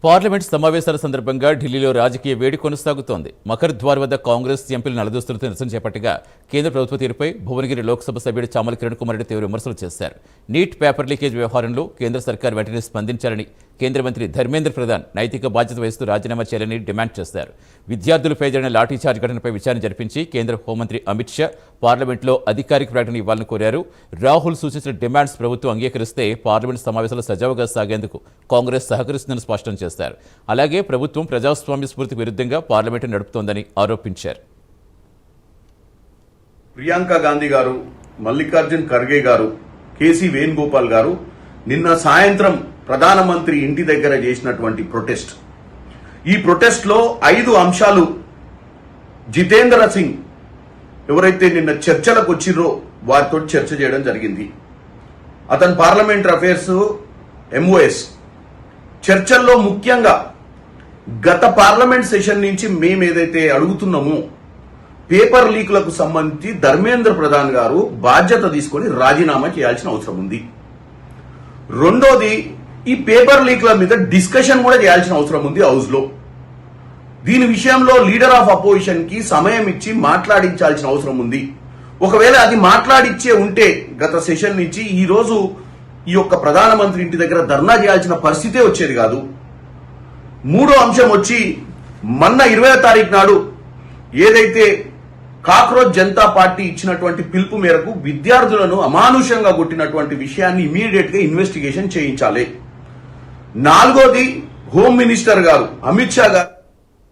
Parliament సమావేశాల సందర్భంగా ఢిల్లీలో రాజకీయ వేడి కొనసాగుతోంది. మఖర్ద్వార్ వద్ద కాంగ్రెస్ ఎంపీలు నలదోస్తులతో నిరసన చేపట్టగా కేంద్ర ప్రభుత్వ తీరుపై భువనగిరి లోక్సభ సభ్యుడు చామల కిరణ్ కుమార్ రెడ్డి తీవ్ర విమర్శలు చేశారు. నీట్ పేపర్ లీకేజ్ వ్యవహారంలో కేంద్ర సర్కార్ వెంటనే స్పందించాలని, కేంద్ర మంత్రి ధర్మేంద్ర ప్రధాన్ నైతిక బాధ్యత వహిస్తూ రాజీనామా చేయాలని డిమాండ్ చేశారు. విద్యార్థులపై జరిగిన లాఠీచార్జ్ ఘటనపై విచారణ జరిపించి కేంద్ర హోంమంత్రి అమిత్ షా పార్లమెంట్లో అధికారిక ప్రకటన ఇవ్వాలని కోరారు. రాహుల్ సూచించిన డిమాండ్స్ ప్రభుత్వం అంగీకరిస్తే పార్లమెంట్ సమావేశాలు సజావుగా సాగేందుకు కాంగ్రెస్ సహకరిస్తుందని స్పష్టం చేశారు. అలాగే ప్రభుత్వం ప్రజాస్వామ్య స్ఫూర్తికి విరుద్ధంగా పార్లమెంటు నడుపుతోందని ఆరోపించారు. ప్రియాంక గాంధీ గారు, మల్లికార్జున్ ఖర్గే గారు, కేసీ వేణుగోపాల్ గారు నిన్న సాయంత్రం ప్రధానమంత్రి ఇంటి దగ్గర చేసినటువంటి ప్రొటెస్ట్. ఈ ప్రొటెస్ట్ లో 5 అంశాలు జితేంద్ర సింగ్ ఎవరైతే నిన్న చర్చలకు వచ్చిర్రో వారితో చర్చ చేయడం జరిగింది. అతను పార్లమెంటరీ అఫైర్స్ MOS. చర్చల్లో ముఖ్యంగా గత పార్లమెంట్ సెషన్ నుంచి మేము ఏదైతే అడుగుతున్నామో పేపర్ లీకులకు సంబంధించి ధర్మేంద్ర ప్రధాన్ గారు బాధ్యత తీసుకొని రాజీనామా చేయాల్సిన అవసరం ఉంది. రెండోది, ఈ పేపర్ లీక్ల మీద డిస్కషన్ కూడా చేయాల్సిన అవసరం ఉంది హౌస్ లో. దీని విషయంలో లీడర్ ఆఫ్ అపోజిషన్ కి సమయం ఇచ్చి మాట్లాడించాల్సిన అవసరం ఉంది. ఒకవేళ అది మాట్లాడిచ్చే ఉంటే గత సెషన్ నుంచి ఈ రోజు ఈ యొక్క ప్రధానమంత్రి ఇంటి దగ్గర ధర్నా చేయాల్సిన పరిస్థితే వచ్చేది కాదు. మూడో అంశం వచ్చి మొన్న 20వ తారీఖు నాడు ఏదైతే కాక్రోచ్ జనతా పార్టీ ఇచ్చినటువంటి పిలుపు మేరకు విద్యార్థులను అమానుషంగా కొట్టినటువంటి విషయాన్ని ఇమీడియట్ గా ఇన్వెస్టిగేషన్ చేయించాలి. నాలుగోది, హోమ్ మినిస్టర్ గారు అమిత్ షా గారు